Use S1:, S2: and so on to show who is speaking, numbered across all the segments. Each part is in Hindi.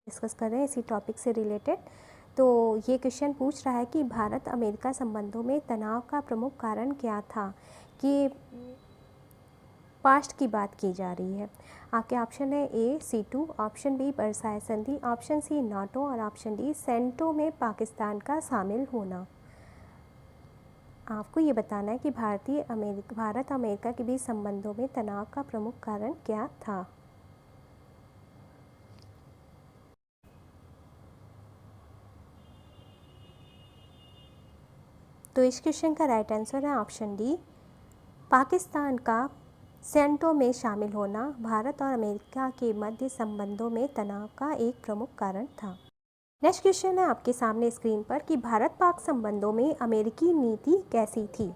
S1: डिस्कस कर रहे हैं इसी टॉपिक से रिलेटेड। तो ये क्वेश्चन पूछ रहा है कि भारत अमेरिका संबंधों में तनाव का प्रमुख कारण क्या था, कि पास्ट की बात की जा रही है। आपके ऑप्शन है ए C2, ऑप्शन बी वर्साई संधि, ऑप्शन सी नाटो और ऑप्शन डी सेंटो में पाकिस्तान का शामिल होना। आपको ये बताना है कि भारत अमेरिका के बीच संबंधों में तनाव का प्रमुख कारण क्या था। तो इस क्वेश्चन का राइट आंसर है ऑप्शन डी, पाकिस्तान का सेंटो में शामिल होना भारत और अमेरिका के मध्य संबंधों में तनाव का एक प्रमुख कारण था। नेक्स्ट क्वेश्चन है आपके सामने स्क्रीन पर कि भारत पाक संबंधों में अमेरिकी नीति कैसी थी।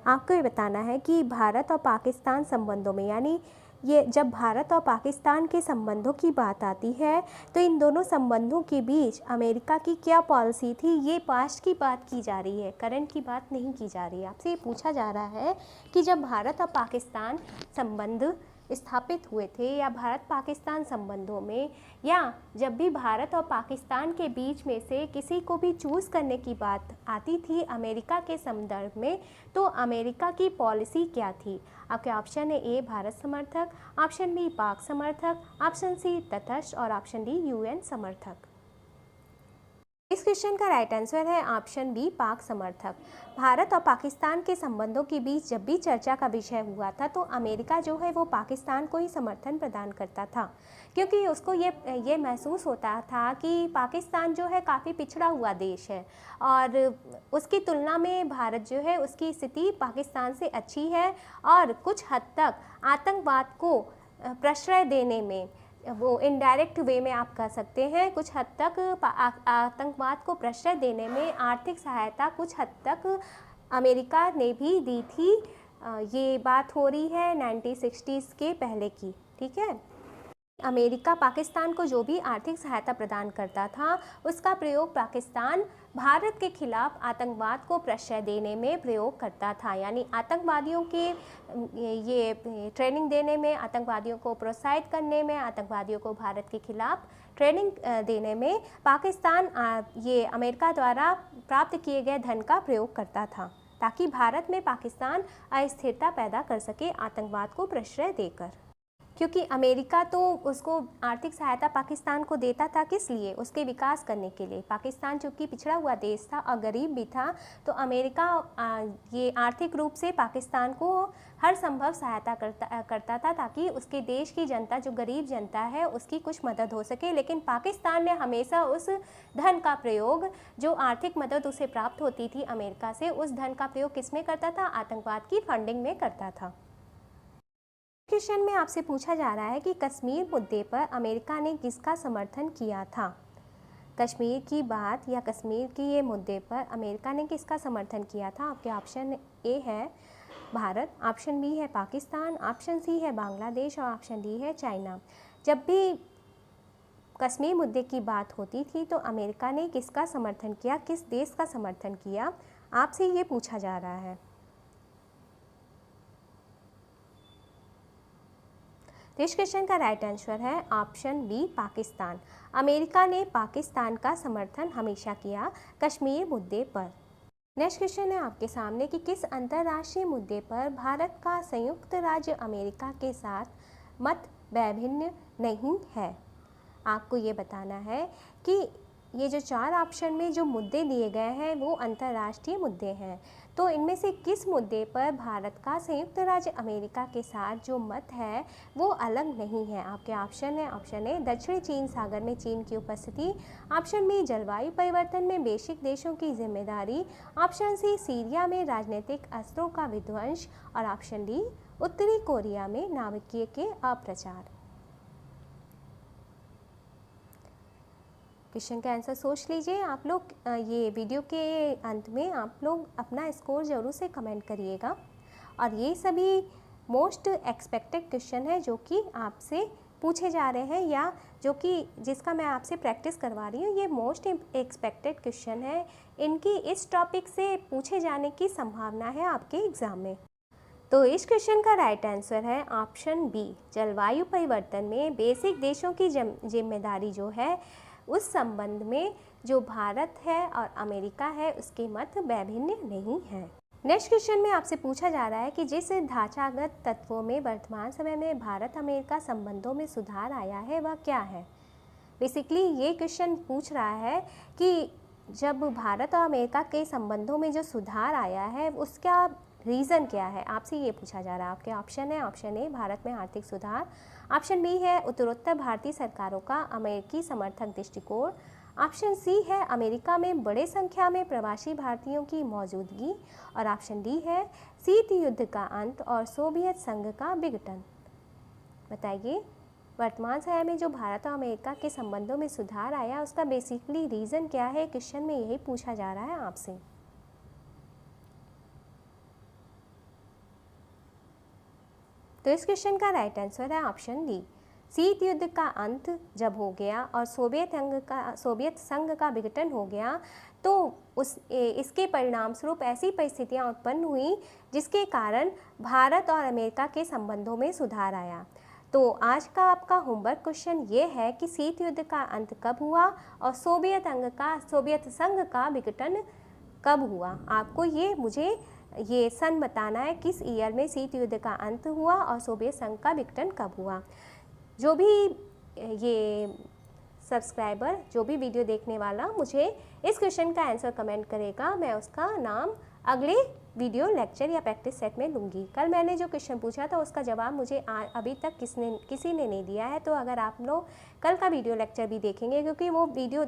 S1: आपको ये बताना है कि भारत और पाकिस्तान संबंधों में, यानी ये जब भारत और पाकिस्तान के संबंधों की बात आती है तो इन दोनों संबंधों के बीच अमेरिका की क्या पॉलिसी थी, ये पास्ट की बात की जा रही है, करंट की बात नहीं की जा रही है। आपसे ये पूछा जा रहा है कि जब भारत और पाकिस्तान संबंध स्थापित हुए थे या भारत पाकिस्तान संबंधों में, या जब भी भारत और पाकिस्तान के बीच में से किसी को भी चूज़ करने की बात आती थी अमेरिका के संदर्भ में, तो अमेरिका की पॉलिसी क्या थी। आपके ऑप्शन है ए भारत समर्थक, ऑप्शन बी पाक समर्थक, ऑप्शन सी तटस्थ और ऑप्शन डी UN समर्थक। इस क्वेश्चन का राइट आंसर है ऑप्शन बी पाक समर्थक। भारत और पाकिस्तान के संबंधों के बीच जब भी चर्चा का विषय हुआ था तो अमेरिका जो है वो पाकिस्तान को ही समर्थन प्रदान करता था, क्योंकि उसको ये महसूस होता था कि पाकिस्तान जो है काफ़ी पिछड़ा हुआ देश है और उसकी तुलना में भारत जो है उसकी स्थिति पाकिस्तान से अच्छी है और कुछ हद तक आतंकवाद को प्रश्रय देने में, वो इनडायरेक्ट वे में आप कह सकते हैं, कुछ हद तक आतंकवाद को प्रश्रय देने में आर्थिक सहायता कुछ हद तक अमेरिका ने भी दी थी। ये बात हो रही है 1960s के पहले की, ठीक है। अमेरिका पाकिस्तान को जो भी आर्थिक सहायता प्रदान करता था उसका प्रयोग पाकिस्तान भारत के खिलाफ आतंकवाद को प्रश्रय देने में प्रयोग करता था, यानी आतंकवादियों के ये ट्रेनिंग देने में, आतंकवादियों को प्रोत्साहित करने में, आतंकवादियों को भारत के खिलाफ ट्रेनिंग देने में पाकिस्तान ये अमेरिका द्वारा प्राप्त किए गए धन का प्रयोग करता था, ताकि भारत में पाकिस्तान अस्थिरता पैदा कर सके आतंकवाद को प्रश्रय देकर। क्योंकि अमेरिका तो उसको आर्थिक सहायता पाकिस्तान को देता था, किस लिए, उसके विकास करने के लिए। पाकिस्तान चूँकि पिछड़ा हुआ देश था और गरीब भी था, तो अमेरिका ये आर्थिक रूप से पाकिस्तान को हर संभव सहायता करता था ताकि उसके देश की जनता, जो गरीब जनता है, उसकी कुछ मदद हो सके। लेकिन पाकिस्तान ने हमेशा उस धन का प्रयोग, जो आर्थिक मदद उसे प्राप्त होती थी अमेरिका से, उस धन का प्रयोग किस में करता था, आतंकवाद की फंडिंग में करता था। क्वेश्चन में आपसे पूछा जा रहा है कि कश्मीर मुद्दे पर अमेरिका ने किसका समर्थन किया था। कश्मीर की बात या कश्मीर की ये मुद्दे पर अमेरिका ने किसका समर्थन किया था। आपके ऑप्शन ए है भारत, ऑप्शन बी है पाकिस्तान, ऑप्शन सी है बांग्लादेश और ऑप्शन डी है चाइना। जब भी कश्मीर मुद्दे की बात होती थी तो अमेरिका ने किसका समर्थन किया, किस देश का समर्थन किया, आपसे ये पूछा जा रहा है। तो इस क्वेश्चन का राइट आंसर है ऑप्शन बी पाकिस्तान। अमेरिका ने पाकिस्तान का समर्थन हमेशा किया कश्मीर मुद्दे पर। नेक्स्ट क्वेश्चन है आपके सामने कि किस अंतर्राष्ट्रीय मुद्दे पर भारत का संयुक्त राज्य अमेरिका के साथ मत वैभिन्न नहीं है। आपको ये बताना है कि ये जो 4 ऑप्शन में जो मुद्दे दिए गए हैं वो अंतर्राष्ट्रीय मुद्दे हैं, तो इनमें से किस मुद्दे पर भारत का संयुक्त राज्य अमेरिका के साथ जो मत है वो अलग नहीं है। आपके ऑप्शन है, ऑप्शन ए दक्षिणी चीन सागर में चीन की उपस्थिति, ऑप्शन बी जलवायु परिवर्तन में वैश्विक देशों की जिम्मेदारी, ऑप्शन सी सीरिया में राजनीतिक अस्त्रों का विध्वंस और ऑप्शन डी उत्तरी कोरिया में नाभिकीय के अप्रचार। क्वेश्चन का आंसर सोच लीजिए आप लोग। ये वीडियो के अंत में आप लोग अपना स्कोर ज़रूर से कमेंट करिएगा। और ये सभी मोस्ट एक्सपेक्टेड क्वेश्चन है जो कि आपसे पूछे जा रहे हैं, या जो कि जिसका मैं आपसे प्रैक्टिस करवा रही हूँ। ये मोस्ट एक्सपेक्टेड क्वेश्चन है, इनकी इस टॉपिक से पूछे जाने की संभावना है आपके एग्ज़ाम में। तो इस क्वेश्चन का राइट आंसर है ऑप्शन बी। जलवायु परिवर्तन में बेसिक देशों की जिम्मेदारी जो है, उस संबंध में जो भारत है और अमेरिका है उसके मत वैभिन्न नहीं है। नेक्स्ट क्वेश्चन में आपसे पूछा जा रहा है कि जिस ढांचागत तत्वों में वर्तमान समय में भारत अमेरिका संबंधों में सुधार आया है वह क्या है। बेसिकली ये क्वेश्चन पूछ रहा है कि जब भारत और अमेरिका के संबंधों में जो सुधार आया है उसका रीज़न क्या है, आपसे ये पूछा जा रहा है। आपके ऑप्शन है, ऑप्शन ए भारत में आर्थिक सुधार, ऑप्शन बी है उत्तरोत्तर भारतीय सरकारों का अमेरिकी समर्थक दृष्टिकोण, ऑप्शन सी है अमेरिका में बड़े संख्या में प्रवासी भारतीयों की मौजूदगी, और ऑप्शन डी है शीत युद्ध का अंत और सोवियत संघ का विघटन। बताइए, वर्तमान समय में जो भारत और अमेरिका के संबंधों में सुधार आया उसका बेसिकली रीज़न क्या है, क्वेश्चन में यही पूछा जा रहा है आपसे। तो इस क्वेश्चन का राइट आंसर है ऑप्शन डी। शीत युद्ध का अंत जब हो गया और सोवियत संघ का विघटन हो गया तो इसके परिणाम स्वरूप ऐसी परिस्थितियां उत्पन्न हुई जिसके कारण भारत और अमेरिका के संबंधों में सुधार आया। तो आज का आपका होमवर्क क्वेश्चन ये है कि शीत युद्ध का अंत कब हुआ और सोवियत संघ का विघटन कब हुआ। आपको मुझे ये सन बताना है किस ईयर में शीत युद्ध का अंत हुआ और सोवियत संघ का विघटन कब हुआ। जो भी ये सब्सक्राइबर, जो भी वीडियो देखने वाला मुझे इस क्वेश्चन का आंसर कमेंट करेगा, मैं उसका नाम अगले वीडियो लेक्चर या प्रैक्टिस सेट में लूँगी। कल मैंने जो क्वेश्चन पूछा था उसका जवाब मुझे अभी तक किसी ने नहीं दिया है। तो अगर आप लोग कल का वीडियो लेक्चर भी देखेंगे, क्योंकि वो वीडियो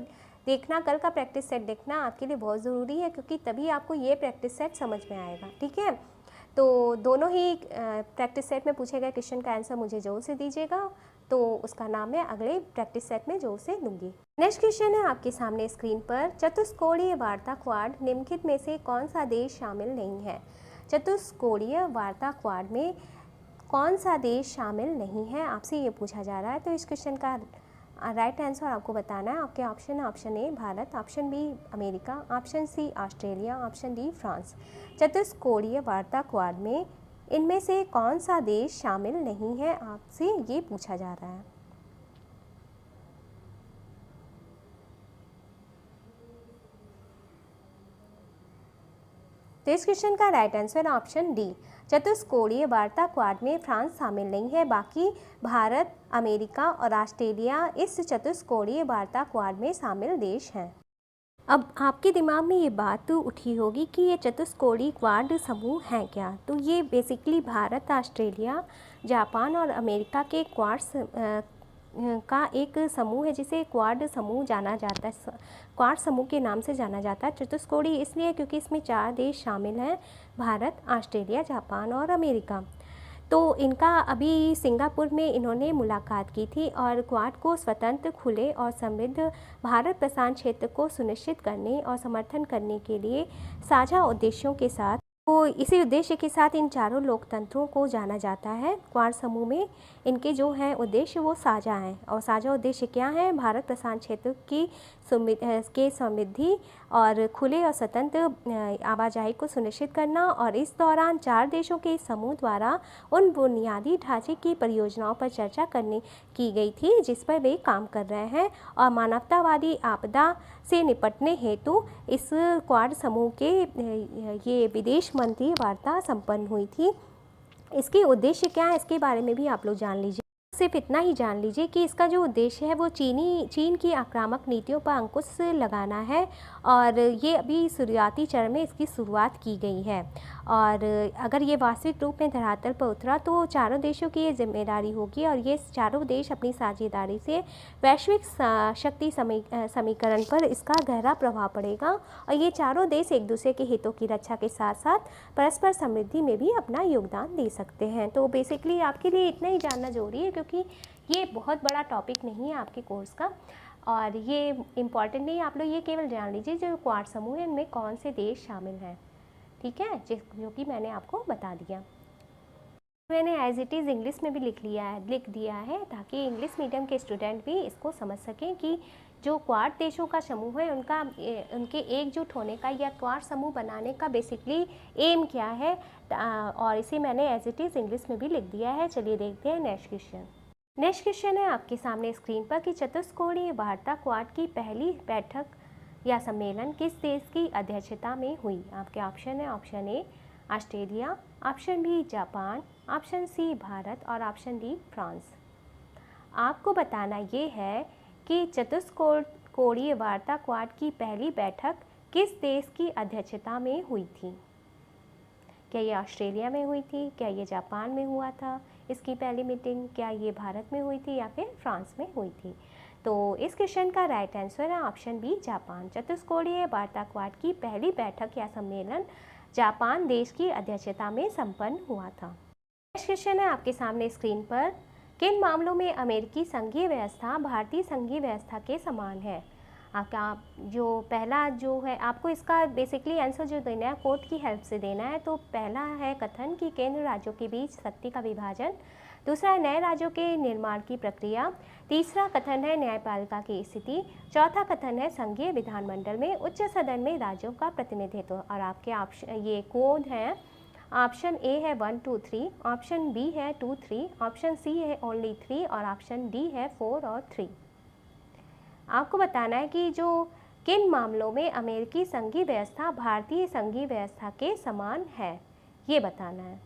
S1: देखना, कल का प्रैक्टिस सेट देखना आपके लिए बहुत ज़रूरी है, क्योंकि तभी आपको ये प्रैक्टिस सेट समझ में आएगा। ठीक है, तो दोनों ही प्रैक्टिस सेट में पूछे गए क्वेश्चन का आंसर मुझे जोर से दीजिएगा, तो उसका नाम मैं अगले प्रैक्टिस सेट में जोर से लूँगी। नेक्स्ट क्वेश्चन है आपके सामने स्क्रीन पर, चतुष्कोणीय वार्ता क्वाड निम्नलिखित में से कौन सा देश शामिल नहीं है। चतुष्कोणीय वार्ता क्वाड में कौन सा देश शामिल नहीं है, आपसे ये पूछा जा रहा है। तो इस क्वेश्चन का राइट आंसर आपको बताना है। आपके ऑप्शन है, option A Bharat, option B America, option C Australia, option D France. चतुष्कोणीय वार्ता क्वाड में इनमें से कौन सा देश शामिल नहीं है, आपसे ये पूछा जा रहा है। तो इस क्वेश्चन का राइट आंसर ऑप्शन डी। चतुष्कोणीय वार्ता क्वाड में फ्रांस शामिल नहीं है, बाकी भारत, अमेरिका और ऑस्ट्रेलिया इस चतुष्कोणीय वार्ता क्वाड में शामिल देश हैं। अब आपके दिमाग में ये बात तो उठी होगी कि ये चतुष्कोणीय क्वाड समूह हैं क्या। तो ये बेसिकली भारत, ऑस्ट्रेलिया, जापान और अमेरिका के क्वाड्स का एक समूह है जिसे क्वाड समूह जाना जाता है, क्वाड समूह के नाम से जाना जाता है। चतुष्कोणीय इसलिए क्योंकि इसमें 4 देश शामिल हैं, भारत, ऑस्ट्रेलिया, जापान और अमेरिका। तो इनका अभी सिंगापुर में इन्होंने मुलाकात की थी और क्वाड को स्वतंत्र, खुले और समृद्ध भारत प्रशांत क्षेत्र को सुनिश्चित करने और समर्थन करने के लिए साझा उद्देश्यों के साथ, तो इसी उद्देश्य के साथ इन चारों लोकतंत्रों को जाना जाता है। क्वाड समूह में इनके जो हैं उद्देश्य वो साझा हैं, और साझा उद्देश्य क्या हैं, भारत प्रशांत क्षेत्र की समृद्धि और खुले और स्वतंत्र आवाजाही को सुनिश्चित करना। और इस दौरान 4 देशों के समूह द्वारा उन बुनियादी ढांचे की परियोजनाओं पर चर्चा की गई थी जिस पर वे काम कर रहे हैं, और मानवतावादी आपदा से निपटने हेतु इस क्वाड समूह के ये विदेश मंत्री वार्ता संपन्न हुई थी। इसके उद्देश्य क्या है इसके बारे में भी आप लोग जान लीजिए। सिर्फ इतना ही जान लीजिए कि इसका जो उद्देश्य है वो चीन की आक्रामक नीतियों पर अंकुश लगाना है, और ये अभी शुरुआती चरण में इसकी शुरुआत की गई है। और अगर ये वास्तविक रूप में धरातल पर उतरा तो चारों देशों की ये जिम्मेदारी होगी, और ये चारों देश अपनी साझेदारी से वैश्विक शक्ति समीकरण पर इसका गहरा प्रभाव पड़ेगा, और ये चारों देश एक दूसरे के हितों की रक्षा के साथ साथ परस्पर समृद्धि में भी अपना योगदान दे सकते हैं। तो बेसिकली आपके लिए इतना ही जानना जरूरी है, क्योंकि ये बहुत बड़ा टॉपिक नहीं है आपके कोर्स का, और ये इम्पॉर्टेंट नहीं। आप लोग ये केवल जान लीजिए जो क्वाड समूह है इनमें कौन से देश शामिल हैं, ठीक है, जो कि मैंने आपको बता दिया। मैंने एज इट इज़ इंग्लिश में भी लिख दिया है, ताकि इंग्लिश मीडियम के स्टूडेंट भी इसको समझ सकें कि जो क्वाड देशों का समूह है उनके एकजुट होने का या क्वाड समूह बनाने का बेसिकली एम क्या है, और इसे मैंने एज इट इज़ इंग्लिश में भी लिख दिया है। चलिए देखते हैं नेक्स्ट क्वेश्चन। नेक्स्ट क्वेश्चन है आपके सामने स्क्रीन पर कि चतुष्कोणीय वार्ता क्वाड की पहली बैठक या सम्मेलन किस देश की अध्यक्षता में हुई। आपके ऑप्शन है option A Australia, option B Japan, option C Bharat और ऑप्शन डी फ्रांस। आपको बताना ये है कि चतुष्कोणीय वार्ता क्वाड की पहली बैठक किस देश की अध्यक्षता में हुई थी। क्या ये ऑस्ट्रेलिया में हुई थी, क्या ये जापान में हुआ था इसकी पहली मीटिंग, क्या ये भारत में हुई थी या फिर फ्रांस में हुई थी। तो इस क्वेश्चन का राइट आंसर है ऑप्शन बी जापान। चतुष्कोणीय वार्ता क्वाड की पहली बैठक या सम्मेलन जापान देश की अध्यक्षता में संपन्न हुआ था। नेक्स्ट क्वेश्चन है आपके सामने स्क्रीन पर, किन मामलों में अमेरिकी संघीय व्यवस्था भारतीय संघीय व्यवस्था के समान है। आपका जो पहला जो है, आपको इसका बेसिकली आंसर जो देना है कोर्ट की हेल्प से देना है। तो पहला है कथन कि केंद्र राज्यों के बीच शक्ति का विभाजन, दूसरा है नए राज्यों के निर्माण की प्रक्रिया, तीसरा कथन है न्यायपालिका की स्थिति, चौथा कथन है संघीय विधानमंडल में उच्च सदन में राज्यों का प्रतिनिधित्व। और आपके ऑप्शन ये कोड हैं, ऑप्शन ए है 1 2 3, ऑप्शन बी है 2 3, ऑप्शन सी है ओनली 3 और ऑप्शन डी है 4 और 3। आपको बताना है कि जो किन मामलों में अमेरिकी संघीय व्यवस्था भारतीय संघीय व्यवस्था के समान है, ये बताना है।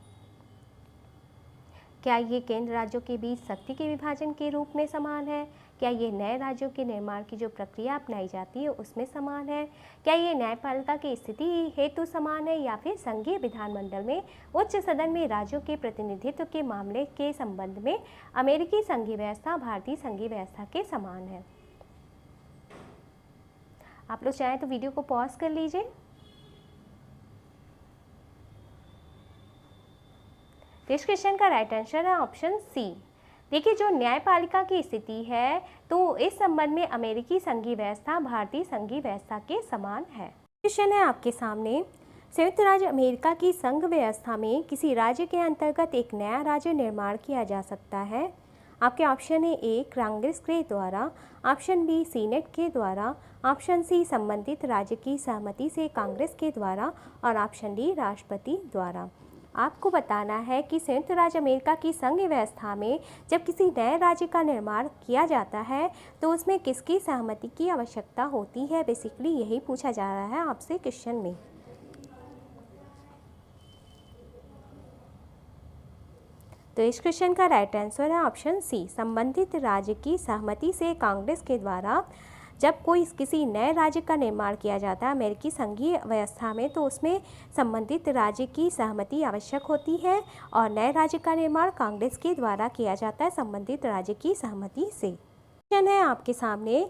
S1: क्या ये केंद्र राज्यों के बीच शक्ति के विभाजन के रूप में समान है, क्या ये नए राज्यों के निर्माण की जो प्रक्रिया अपनाई जाती है उसमें समान है, क्या ये न्यायपालिका की स्थिति हेतु समान है, या फिर संघीय विधानमंडल में उच्च सदन में राज्यों के प्रतिनिधित्व के मामले के संबंध में अमेरिकी संघीय व्यवस्था भारतीय संघीय व्यवस्था के समान है। आप लोग चाहें तो वीडियो को पॉज कर लीजिए। इस क्वेश्चन का राइट आंसर है ऑप्शन सी। देखिए जो न्यायपालिका की स्थिति है तो इस संबंध में अमेरिकी संघीय व्यवस्था भारतीय संघीय व्यवस्था के समान है। क्वेश्चन है आपके सामने, संयुक्त राज्य अमेरिका की संघ व्यवस्था में किसी राज्य के अंतर्गत एक नया राज्य निर्माण किया जा सकता है। आपके ऑप्शन है ए कांग्रेस के द्वारा, ऑप्शन बी सीनेट के द्वारा, ऑप्शन सी संबंधित राज्य की सहमति से कांग्रेस के द्वारा और ऑप्शन डी राष्ट्रपति द्वारा। आपको बताना है कि संयुक्त राज्य अमेरिका की संघ व्यवस्था में जब किसी नए राज्य का निर्माण किया जाता है तो उसमें किसकी सहमति की आवश्यकता होती है। बेसिकली यही पूछा जा रहा है आपसे क्वेश्चन में। तो इस क्वेश्चन का राइट आंसर है ऑप्शन सी, संबंधित राज्य की सहमति से कांग्रेस के द्वारा जब कोई किसी नए राज्य का निर्माण किया जाता है अमेरिकी संघीय व्यवस्था में तो उसमें संबंधित राज्य की सहमति आवश्यक होती है और नए राज्य का निर्माण कांग्रेस के द्वारा किया जाता है संबंधित राज्य की सहमति से। क्वेश्चन है आपके सामने,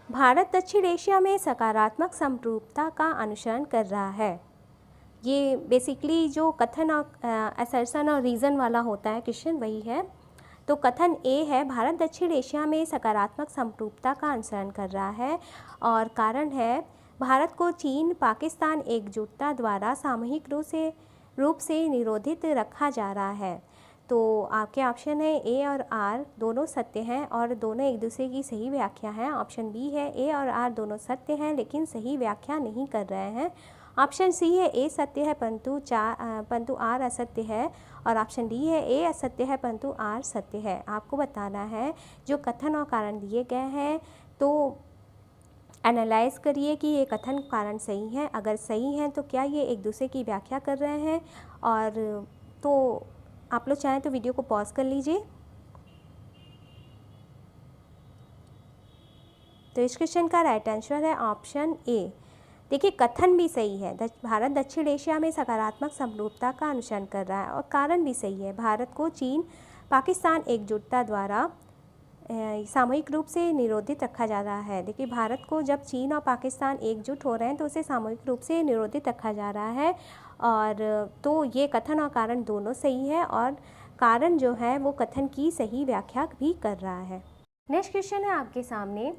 S1: भारत दक्षिण एशिया में सकारात्मक समरूपता का अनुसरण कर रहा है। ये बेसिकली जो कथन और असर्शन और रीज़न वाला होता है क्वेश्चन वही है। तो कथन ए है भारत दक्षिण एशिया में सकारात्मक समरूपता का अनुसरण कर रहा है और कारण है भारत को चीन पाकिस्तान एकजुटता द्वारा सामूहिक रूप से निरोधित रखा जा रहा है। तो आपके ऑप्शन है ए और आर दोनों सत्य हैं और दोनों एक दूसरे की सही व्याख्या है। ऑप्शन बी है ए और आर दोनों सत्य हैं लेकिन सही व्याख्या नहीं कर रहे हैं। ऑप्शन सी है ए सत्य है परंतु आर असत्य है और ऑप्शन डी है ए असत्य है परंतु आर सत्य है। आपको बताना है जो कथन और कारण दिए गए हैं तो एनालाइज करिए कि ये कथन कारण सही है, अगर सही हैं तो क्या ये एक दूसरे की व्याख्या कर रहे हैं। और तो आप लोग चाहें तो वीडियो को पॉज कर लीजिए। तो इस क्वेश्चन का राइट आंसर है ऑप्शन ए। देखिए कथन भी सही है, भारत दक्षिण एशिया में सकारात्मक समरूपता का अनुसरण कर रहा है और कारण भी सही है, भारत को चीन पाकिस्तान एकजुटता द्वारा सामूहिक रूप से निरोधित रखा जा रहा है। देखिए भारत को जब चीन और पाकिस्तान एकजुट हो रहे हैं तो उसे सामूहिक रूप से निरोधित रखा जा रहा है और तो ये कथन और कारण दोनों सही है और कारण जो है वो कथन की सही व्याख्या भी कर रहा है। नेक्स्ट क्वेश्चन है आपके सामने,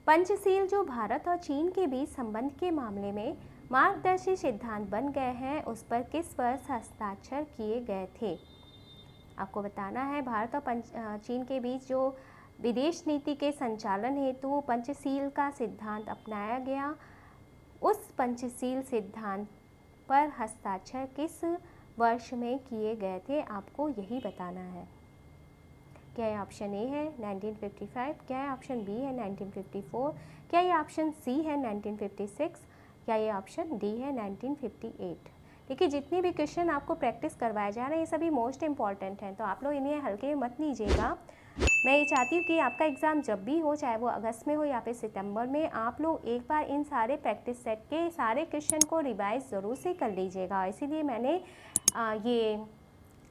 S1: पंचशील जो भारत और चीन के बीच संबंध के मामले में मार्गदर्शी सिद्धांत बन गए हैं उस पर किस वर्ष हस्ताक्षर किए गए थे। आपको बताना है भारत और चीन के बीच जो विदेश नीति के संचालन हेतु पंचशील का सिद्धांत अपनाया गया, उस पंचशील सिद्धांत पर हस्ताक्षर किस वर्ष में किए गए थे, आपको यही बताना है। क्या ये ऑप्शन ए है 1955, क्या ये ऑप्शन बी है 1954, क्या ये ऑप्शन सी है 1956, क्या ये ऑप्शन डी है 1958। देखिए जितने भी क्वेश्चन आपको प्रैक्टिस करवाए जा रहे हैं ये सभी मोस्ट इंपॉर्टेंट हैं, तो आप लोग इन्हें हल्के में मत लीजिएगा। मैं ये चाहती हूँ कि आपका एग्ज़ाम जब भी हो, चाहे वो अगस्त में हो या फिर सितंबर में, आप लोग एक बार इन सारे प्रैक्टिस सेट के सारे क्वेश्चन को रिवाइज ज़रूर से कर लीजिएगा। इसीलिए मैंने ये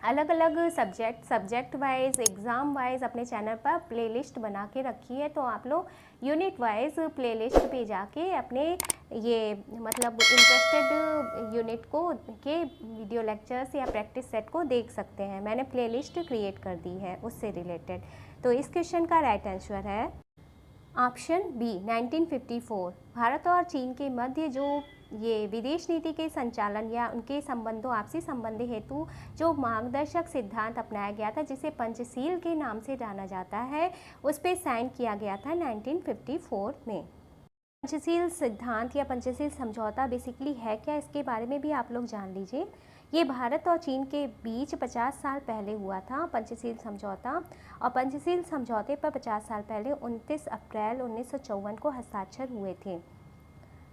S1: अलग अलग सब्जेक्ट वाइज, एग्ज़ाम वाइज अपने चैनल पर प्लेलिस्ट बना के रखी है, तो आप लोग यूनिट वाइज प्लेलिस्ट पे जाके अपने ये मतलब इंटरेस्टेड यूनिट को के वीडियो लेक्चर्स या प्रैक्टिस सेट को देख सकते हैं। मैंने प्लेलिस्ट क्रिएट कर दी है उससे रिलेटेड। तो इस क्वेश्चन का राइट आंसर है ऑप्शन बी 1954। भारत और चीन के मध्य जो ये विदेश नीति के संचालन या उनके संबंधों, आपसी संबंध हेतु जो मार्गदर्शक सिद्धांत अपनाया गया था, जिसे पंचशील के नाम से जाना जाता है, उस पर साइन किया गया था 1954 में। पंचशील सिद्धांत या पंचशील समझौता बेसिकली है क्या, इसके बारे में भी आप लोग जान लीजिए। ये भारत और चीन के बीच 50 साल पहले हुआ था पंचशील समझौता, और पंचशील समझौते पर 50 साल पहले 29 अप्रैल 1954 को हस्ताक्षर हुए थे।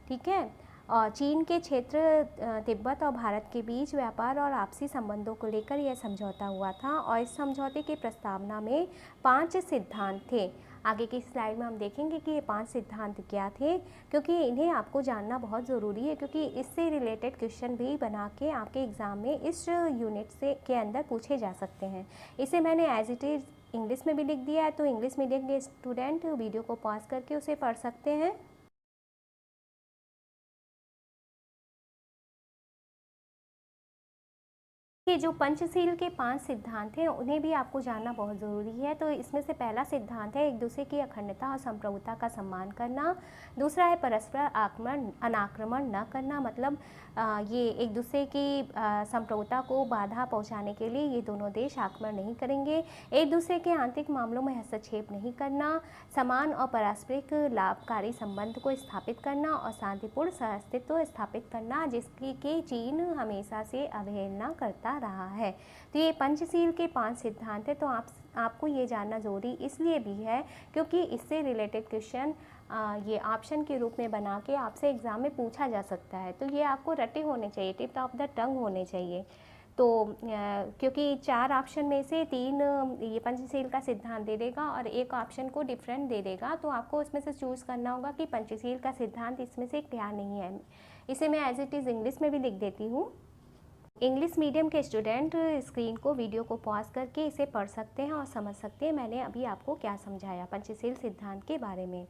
S1: ठीक है। और चीन के क्षेत्र तिब्बत और भारत के बीच व्यापार और आपसी संबंधों को लेकर यह समझौता हुआ था, और इस समझौते की प्रस्तावना में 5 सिद्धांत थे। आगे की स्लाइड में हम देखेंगे कि ये 5 सिद्धांत क्या थे, क्योंकि इन्हें आपको जानना बहुत ज़रूरी है, क्योंकि इससे रिलेटेड क्वेश्चन भी बना के आपके एग्ज़ाम में इस यूनिट से के अंदर पूछे जा सकते हैं। इसे मैंने एज इट इज़ इंग्लिश में भी लिख दिया है, तो इंग्लिश मीडियम के स्टूडेंट वीडियो को पॉज करके उसे पढ़ सकते हैं। ये जो पंचशील के 5 सिद्धांत हैं उन्हें भी आपको जानना बहुत ज़रूरी है। तो इसमें से पहला सिद्धांत है एक दूसरे की अखंडता और संप्रभुता का सम्मान करना। दूसरा है परस्पर अनाक्रमण न करना, मतलब ये एक दूसरे की संप्रभुता को बाधा पहुंचाने के लिए ये दोनों देश आक्रमण नहीं करेंगे। एक दूसरे के आंतरिक मामलों में हस्तक्षेप नहीं करना, समान और पारस्परिक लाभकारी संबंध को स्थापित करना और शांतिपूर्ण सहअस्तित्व स्थापित करना, जिसकी कि चीन हमेशा से अवहेलना करता रहा है। तो ये पंचशील के 5 सिद्धांत है। तो आपको ये जानना ज़रूरी इसलिए भी है क्योंकि इससे रिलेटेड क्वेश्चन ये ऑप्शन के रूप में बना के आपसे एग्ज़ाम में पूछा जा सकता है। तो ये आपको रटे होने चाहिए, टिप ऑफ द टंग होने चाहिए। तो क्योंकि 4 ऑप्शन में से 3 ये पंचशील का सिद्धांत दे देगा और एक ऑप्शन को डिफरेंट दे देगा, तो आपको उसमें से चूज़ करना होगा कि पंचशील का सिद्धांत इसमें से क्या नहीं है। इसे मैं एज इट इज़ इंग्लिश में भी लिख देती हूँ। इंग्लिश मीडियम के स्टूडेंट स्क्रीन को, वीडियो को पॉज करके इसे पढ़ सकते हैं और समझ सकते हैं मैंने अभी आपको क्या समझाया पंचशील सिद्धांत के बारे में।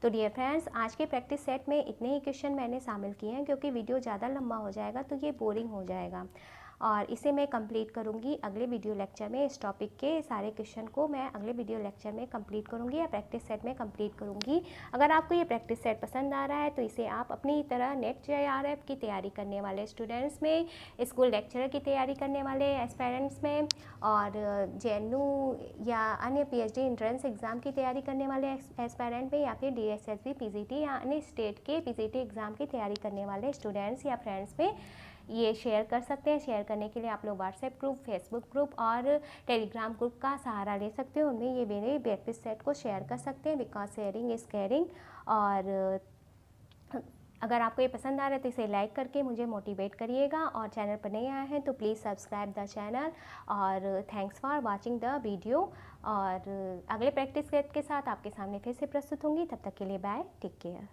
S1: तो डियर फ्रेंड्स, आज के प्रैक्टिस सेट में इतने ही क्वेश्चन मैंने शामिल किए हैं, क्योंकि वीडियो ज़्यादा लंबा हो जाएगा तो ये बोरिंग हो जाएगा, और इसे मैं कंप्लीट करूँगी अगले वीडियो लेक्चर में। इस टॉपिक के सारे क्वेश्चन को मैं अगले वीडियो लेक्चर में कंप्लीट करूँगी या प्रैक्टिस सेट में कंप्लीट करूँगी। अगर आपको ये प्रैक्टिस सेट पसंद आ रहा है तो इसे आप अपनी तरह नेट JRF की तैयारी करने वाले स्टूडेंट्स में, स्कूल लेक्चरर की तैयारी करने वाले एस्पायरेंट्स में, और JNU या अन्य PhD एंट्रेंस एग्ज़ाम की तैयारी करने वाले एस्पायरेंट में, या फिर DSSB PGT या अन्य स्टेट के PGT एग्ज़ाम की तैयारी करने वाले स्टूडेंट्स या फ्रेंड्स में ये शेयर कर सकते हैं। शेयर करने के लिए आप लोग व्हाट्सएप ग्रुप, फेसबुक ग्रुप और टेलीग्राम ग्रुप का सहारा ले सकते हैं। उनमें ये मेरे प्रैक्टिस सेट को शेयर कर सकते हैं, बिकॉज शेयरिंग इज़ केयरिंग। और अगर आपको ये पसंद आ रहा है तो इसे लाइक करके मुझे मोटिवेट करिएगा, और चैनल पर नए आए हैं तो प्लीज़ सब्सक्राइब द चैनल। और thanks for watching the video, और अगले प्रैक्टिस सेट के साथ आपके सामने फिर से प्रस्तुत होंगी। तब तक के लिए बाय, टेक केयर।